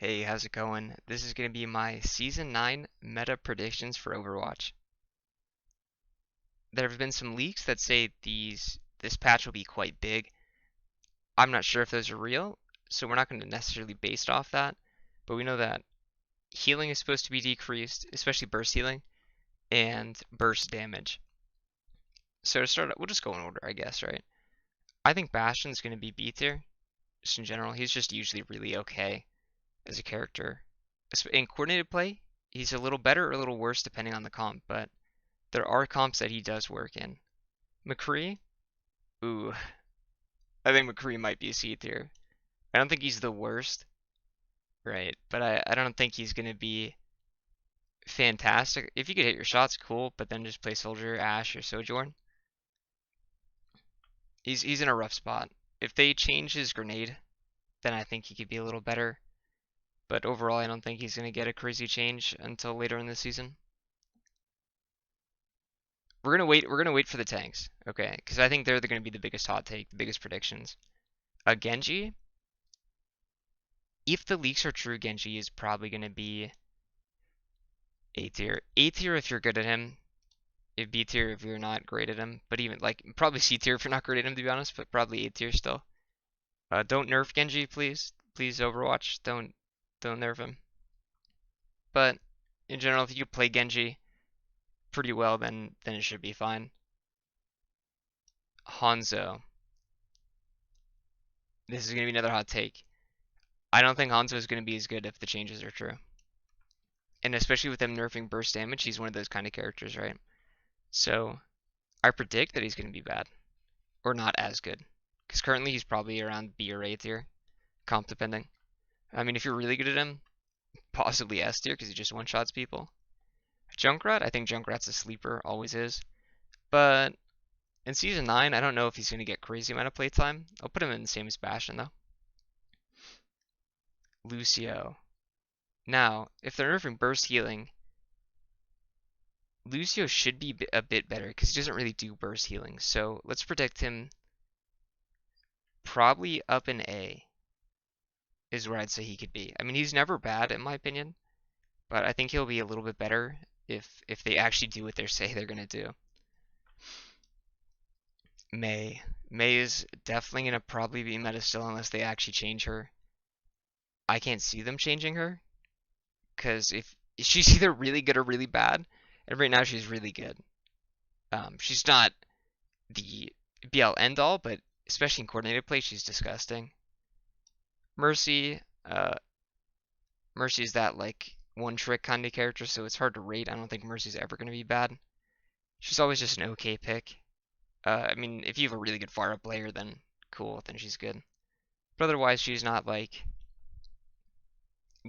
Hey, how's it going? This is going to be my Season 9 meta predictions for Overwatch. There have been some leaks that say this patch will be quite big. I'm not sure if those are real, so we're not going to necessarily base it off that, but we know that healing is supposed to be decreased, especially burst healing, and burst damage. So to start, we'll just go in order, I guess, right? I think Bastion's going to be B tier, just in general. He's just usually really okay as a character. In coordinated play, he's a little better or a little worse depending on the comp, but there are comps that he does work in. McCree? Ooh, I think McCree might be a C tier. I don't think he's the worst, right? But I don't think he's going to be fantastic. If you could hit your shots, cool, but then just play Soldier, Ashe, or Sojourn. He's in a rough spot. If they change his grenade, then I think he could be a little better. But overall, I don't think he's going to get a crazy change until later in the season. We're gonna wait for the tanks, okay? Because I think they're gonna be the biggest hot take, the biggest predictions. Genji, if the leaks are true, Genji is probably gonna be A tier. A tier if you're good at him. If B tier if you're not great at him. But even like probably C tier if you're not great at him to be honest. But probably A tier still. Don't nerf Genji, please. Please Overwatch. Don't nerf him. But in general, if you play Genji pretty well, then it should be fine. Hanzo. This is gonna be another hot take. I don't think Hanzo is going to be as good if the changes are true. And especially with them nerfing burst damage, he's one of those kind of characters, right? So I predict that he's going to be bad. Or not as good. Because currently he's probably around B or A tier, comp depending. I mean, if you're really good at him, possibly S tier because he just one-shots people. Junkrat, I think Junkrat's a sleeper, always is. But in Season 9, I don't know if he's going to get crazy amount of playtime. I'll put him in the same as Bastion, though. Lucio. Now, if they're nerfing burst healing, Lucio should be a bit better because he doesn't really do burst healing. So let's predict him probably up in A is where I'd say he could be. I mean, he's never bad in my opinion, but I think he'll be a little bit better if they actually do what they say they're gonna do. Mei. Mei is definitely gonna probably be meta still unless they actually change her. I can't see them changing her because if she's either really good or really bad, and right now she's really good. She's not the BL end all, but especially in coordinated play, she's disgusting. Mercy, Mercy's that like one trick kind of character, so it's hard to rate. I don't think Mercy's ever going to be bad. She's always just an okay pick. I mean, if you have a really good Pharah player, then cool, then she's good. But otherwise, she's not like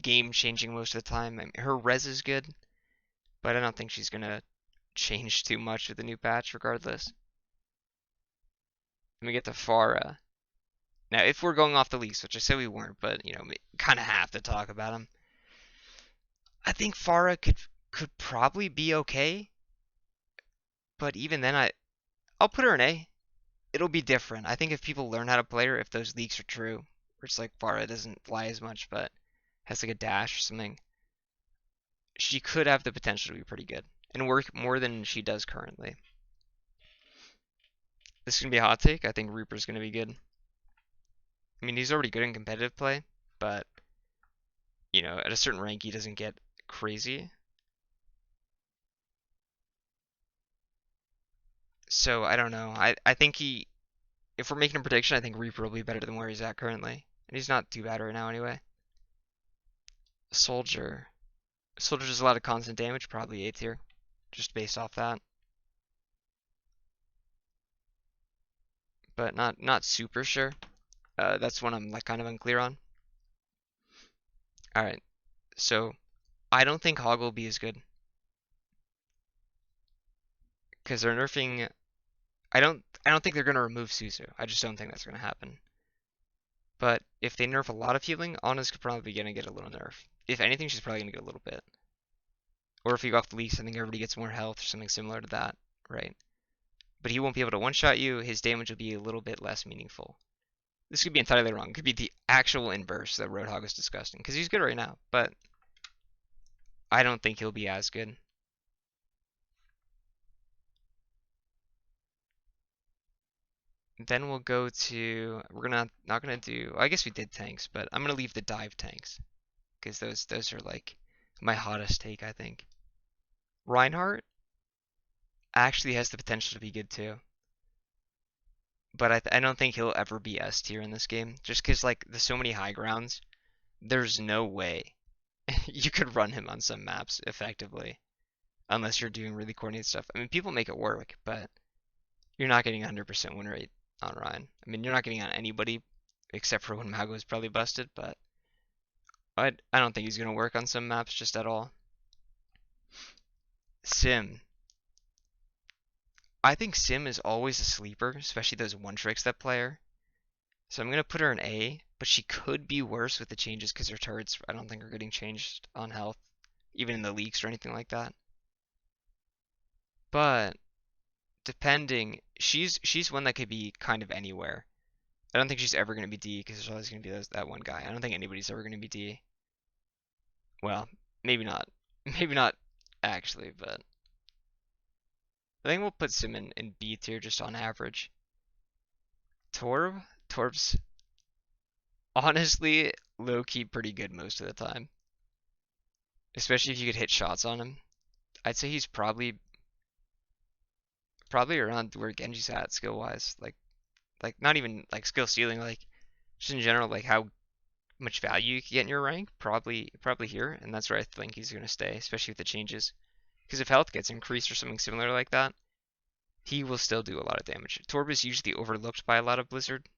game changing most of the time. I mean, her res is good, but I don't think she's going to change too much with the new patch regardless. Let me get to Pharah. Now, if we're going off the leaks, which I said we weren't, but you know, kind of have to talk about him. I think Pharah could probably be okay, but even then, I'll put her in A. It'll be different. I think if people learn how to play her, if those leaks are true, where it's like Pharah doesn't fly as much, but has like a dash or something, she could have the potential to be pretty good and work more than she does currently. This is gonna be a hot take. I think Reaper's gonna be good. I mean, he's already good in competitive play, but you know, at a certain rank, he doesn't get crazy. So I don't know. I think if we're making a prediction, I think Reaper will be better than where he's at currently, and he's not too bad right now anyway. Soldier. Soldier does a lot of constant damage, probably A tier, just based off that. But not super sure. That's one I'm like kind of unclear on. All right, so I don't think Hog will be as good because they're nerfing. I don't think they're gonna remove Suzu. I just don't think that's gonna happen. But if they nerf a lot of healing, Ana's probably gonna get a little nerf. If anything, she's probably gonna get a little bit. Or if you go off the leaks, I think everybody gets more health or something similar to that, right? But he won't be able to one-shot you. His damage will be a little bit less meaningful. This could be entirely wrong. It could be the actual inverse that Roadhog is disgusting because he's good right now, but I don't think he'll be as good. Then we'll go to we're gonna not gonna do. I guess we did tanks, but I'm gonna leave the dive tanks because those are like my hottest take. I think Reinhardt actually has the potential to be good too, but I don't think he'll ever be S tier in this game just because like there's so many high grounds. There's no way you could run him on some maps effectively unless you're doing really coordinated stuff. I mean, people make it work, but you're not getting 100% win rate on Ryan. I mean, you're not getting on anybody except for when Mago is probably busted, but I don't think he's going to work on some maps just at all. Sim. I think Sim is always a sleeper, especially those one tricks that player. So I'm going to put her in A, but she could be worse with the changes because her turrets I don't think are getting changed on health, even in the leaks or anything like that. But depending, she's one that could be kind of anywhere. I don't think she's ever going to be D because there's always going to be that one guy. I don't think anybody's ever going to be D. Well, maybe not. Maybe not actually, but I think we'll put Sim in B tier just on average. Torb's honestly low-key pretty good most of the time. Especially if you could hit shots on him. I'd say he's probably around where Genji's at skill wise. Like not even like skill ceiling, like just in general, like how much value you can get in your rank, probably here, and that's where I think he's gonna stay, especially with the changes. Because if health gets increased or something similar like that, he will still do a lot of damage. Torb is usually overlooked by a lot of Blizzard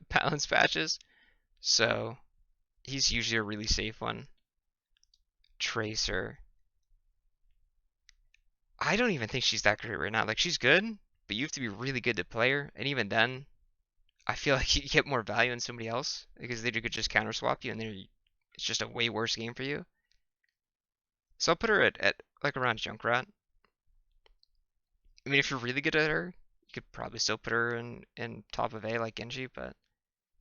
balance patches, so he's usually a really safe one. Tracer. I don't even think she's that great right now. Like she's good, but you have to be really good to play her, and even then, I feel like you get more value in somebody else because they could just counter swap you, and it's just a way worse game for you. So I'll put her at like around Junkrat. I mean, if you're really good at her, you could probably still put her in top of A like Genji, but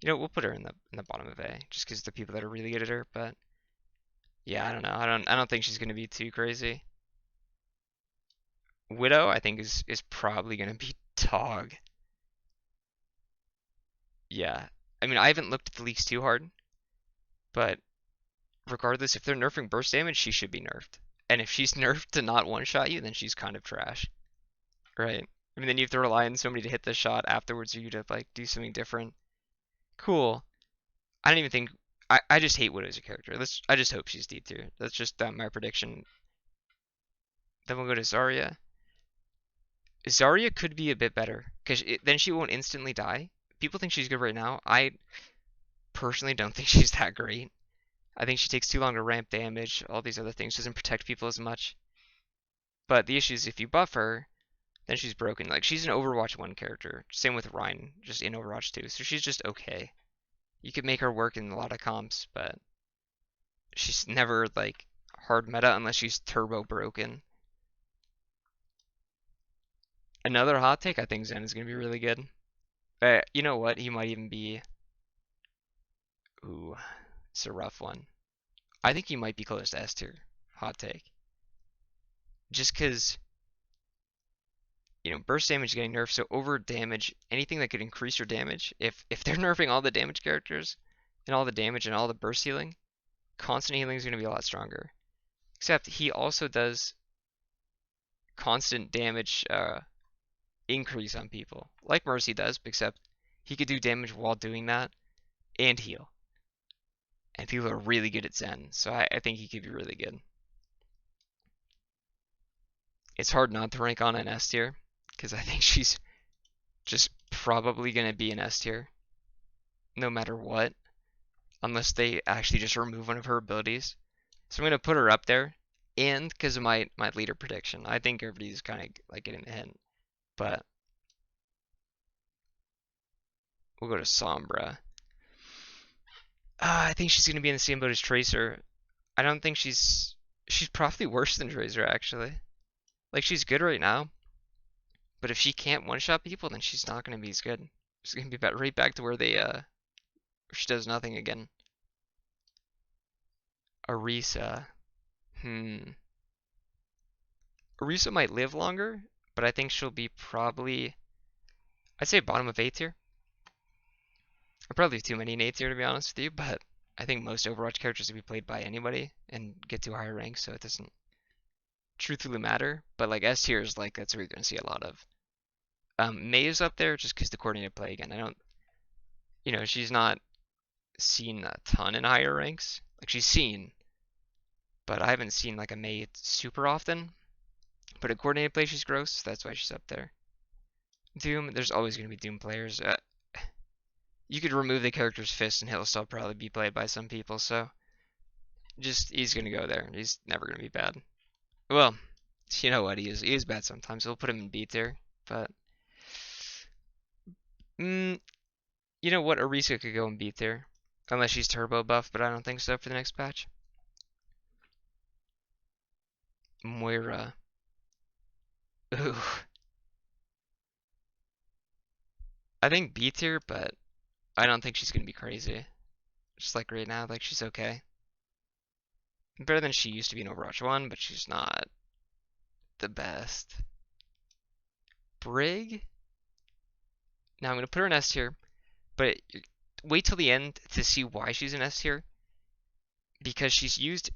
we'll put her in the bottom of A just because the people that are really good at her. But yeah, I don't know. I don't think she's gonna be too crazy. Widow, I think is probably gonna be dog. Yeah. I mean, I haven't looked at the leaks too hard, but regardless, if they're nerfing burst damage, she should be nerfed. And if she's nerfed to not one-shot you, then she's kind of trash, right? I mean, then you have to rely on somebody to hit the shot afterwards, or you to like do something different. Cool. I don't even think I just hate Widow as a character. I just hope she's D tier. That's just my prediction. Then we'll go to Zarya. Zarya could be a bit better because then she won't instantly die. People think she's good right now. I personally don't think she's that great. I think she takes too long to ramp damage, all these other things, doesn't protect people as much. But the issue is if you buff her, then she's broken. Like she's an Overwatch 1 character. Same with Rein, just in Overwatch 2. So she's just okay. You could make her work in a lot of comps, but she's never like hard meta unless she's turbo broken. Another hot take, I think Zen is gonna be really good. You know what? He might even be. Ooh, it's a rough one. I think he might be close to S tier. Hot take. Just because burst damage is getting nerfed, so over damage, anything that could increase your damage, if they're nerfing all the damage characters and all the damage and all the burst healing, constant healing is going to be a lot stronger. Except he also does constant damage increase on people, like Mercy does, except he could do damage while doing that and heal. And people are really good at Zen, so I think he could be really good. It's hard not to rank on an S tier, because I think she's just probably going to be an S tier, no matter what, unless they actually just remove one of her abilities. So I'm going to put her up there, and because of my leader prediction, I think everybody's kind of like getting the hint. But we'll go to Sombra. I think she's going to be in the same boat as Tracer. I don't think she's probably worse than Tracer actually. Like she's good right now, but if she can't one-shot people, then she's not going to be as good. She's going to be right back to where they She does nothing again. Orisa. Orisa might live longer, but I think she'll be probably, I'd say bottom of 8 tier. I probably have too many in 8 tier to be honest with you, but I think most Overwatch characters will be played by anybody and get to a higher rank, so it doesn't truthfully matter. But like S tier is like, that's where you're going to see a lot of. Mei is up there just because the coordinated play again. I don't, she's not seen a ton in higher ranks. Like she's seen, but I haven't seen like a Mei super often. But a coordinated play, she's gross. That's why she's up there. Doom, there's always going to be Doom players. You could remove the character's fist and he'll still probably be played by some people, so he's going to go there. He's never going to be bad. Well, you know what, he is bad sometimes. We'll put him in B tier, but you know what, Orisa could go in B tier. Unless she's turbo buff, but I don't think so for the next patch. Moira. Ooh. I think B tier, but I don't think she's gonna be crazy. Just like right now, like she's okay. Better than she used to be in Overwatch 1, but she's not the best. Brig? Now I'm gonna put her in S tier, but wait till the end to see why she's in S tier. Because she's used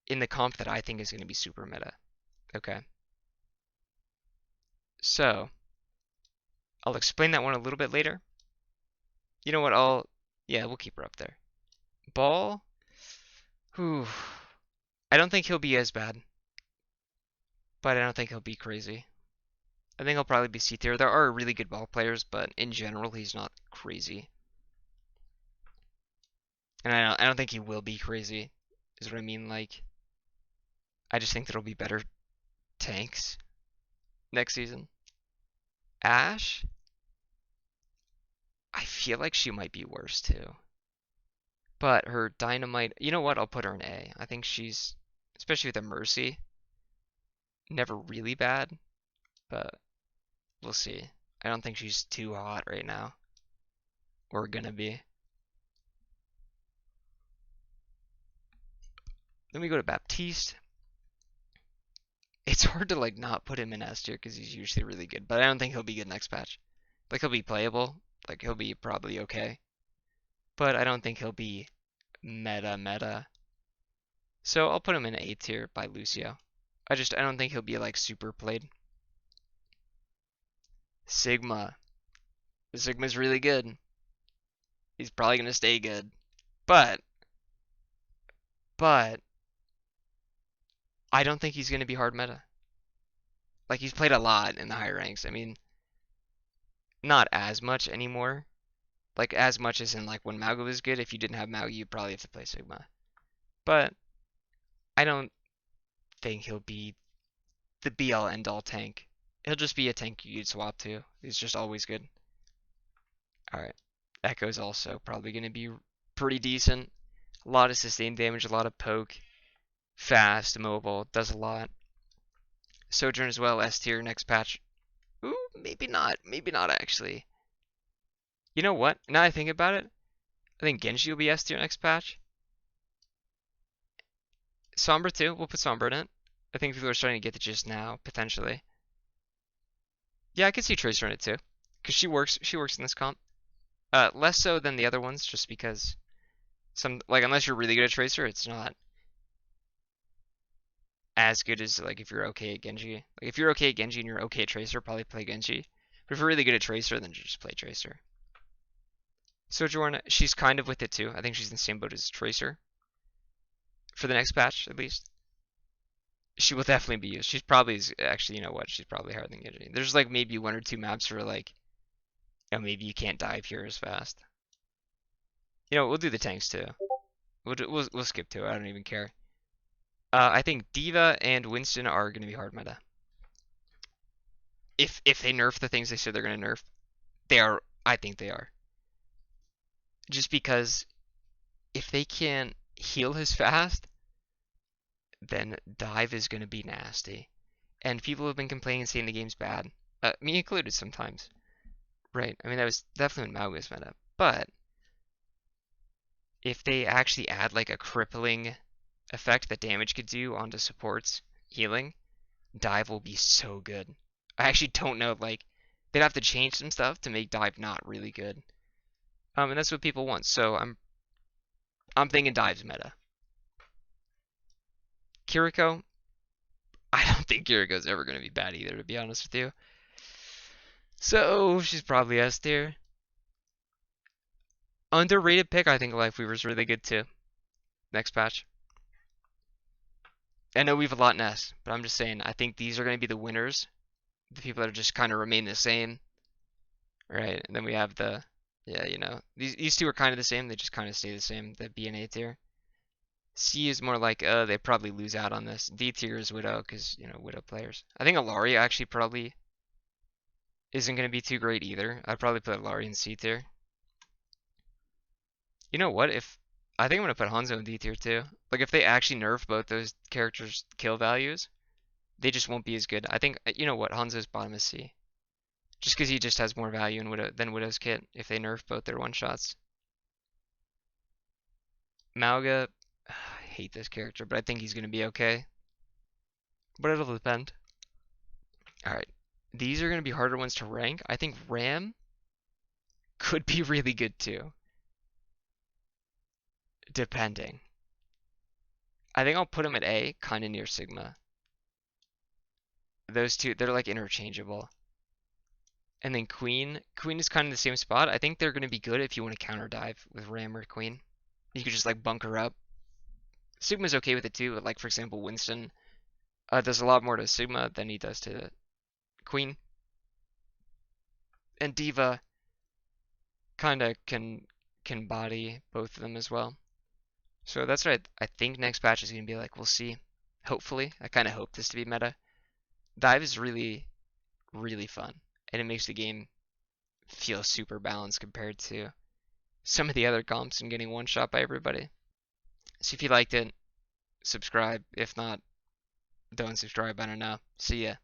in the comp that I think is gonna be super meta. Okay. So, I'll explain that one a little bit later. You know what, yeah, we'll keep her up there. Ball? Whew. I don't think he'll be as bad. But I don't think he'll be crazy. I think he'll probably be C tier. There are really good ball players, but in general, he's not crazy. And I don't think he will be crazy, is what I mean. Like, I just think there'll be better tanks next season. Ash? I feel like she might be worse too. But her dynamite, you know what? I'll put her in A. I think she's, especially with the Mercy, never really bad, but we'll see. I don't think she's too hot right now. Or gonna be. Then we go to Baptiste. It's hard to like not put him in S tier because he's usually really good, but I don't think he'll be good next patch. Like he'll be playable, like he'll be probably okay, but I don't think he'll be meta. So I'll put him in A tier by Lucio. I don't think he'll be like super played. Sigma. Sigma's really good. He's probably gonna stay good, but I don't think he's gonna be hard meta. Like he's played a lot in the higher ranks. I mean, not as much anymore. Like as much as in like when Mauga was good. If you didn't have Mauga, you'd probably have to play Sigma. But I don't think he'll be the be-all end-all tank. He'll just be a tank you'd swap to. He's just always good. Alright. Echo's also probably going to be pretty decent. A lot of sustained damage, a lot of poke. Fast, mobile, does a lot. Sojourn as well, S tier next patch. Ooh, maybe not. Maybe not actually. You know what? Now I think about it, I think Genji will be S tier next patch. Sombra too. We'll put Sombra in it. I think people are starting to get the gist now, potentially. Yeah, I could see Tracer in it too, because she works in this comp. Less so than the other ones, just because unless you're really good at Tracer, it's not as good as like if you're okay at Genji. Like if you're okay at Genji and you're okay at Tracer, probably play Genji. But if you're really good at Tracer, then just play Tracer. Sojourn, she's kind of with it too. I think she's in the same boat as Tracer. For the next patch, at least. She will definitely be used. She's probably, actually, you know what? She's probably higher than Genji. There's like maybe 1 or 2 maps where like, maybe you can't dive here as fast. We'll do the tanks too. We'll skip to it. I don't even care. I think D.Va and Winston are going to be hard meta. If they nerf the things they said they're going to nerf, they are. I think they are. Just because if they can't heal as fast, then dive is going to be nasty. And people have been complaining saying the game's bad. Me included sometimes. Right. I mean, that was definitely when Mauga's meta. But if they actually add like a crippling effect that damage could do onto supports healing, dive will be so good. I actually don't know, like they'd have to change some stuff to make dive not really good. And that's what people want. So I'm thinking dive's meta. Kiriko, I don't think Kiriko's ever gonna be bad either, to be honest with you. So she's probably S tier. Underrated pick, I think Lifeweaver's really good too. Next patch. I know we have a lot in S, but I'm just saying I think these are gonna be the winners. The people that are just kind of remain the same, right? And then we have the, yeah, these two are kind of the same. They just kind of stay the same. The B and A tier. C is more like, they probably lose out on this. D tier is Widow, because, Widow players. I think Alaria actually probably isn't going to be too great either. I'd probably put Alaria in C tier. You know what? I think I'm going to put Hanzo in D tier too. Like, if they actually nerf both those characters' kill values, they just won't be as good. I think, you know what? Hanzo's bottom is C. Just because he just has more value than Widow's kit if they nerf both their one-shots. Mauga, I hate this character, but I think he's going to be okay. But it'll depend. Alright, these are going to be harder ones to rank. I think Ram could be really good too. Depending. I think I'll put him at A, kind of near Sigma. Those two, they're like interchangeable. And then Queen is kind of the same spot. I think they're going to be good if you want to counter dive with Ram or Queen. You could just like bunker up. Sigma's okay with it too. Like for example, Winston does a lot more to Sigma than he does to Queen. And D.Va kind of can body both of them as well. So that's what I think next patch is going to be like. We'll see. Hopefully. I kind of hope this to be meta. Dive is really, really fun. And it makes the game feel super balanced compared to some of the other comps and getting one shot by everybody. So if you liked it, subscribe. If not, don't subscribe. I don't know. See ya.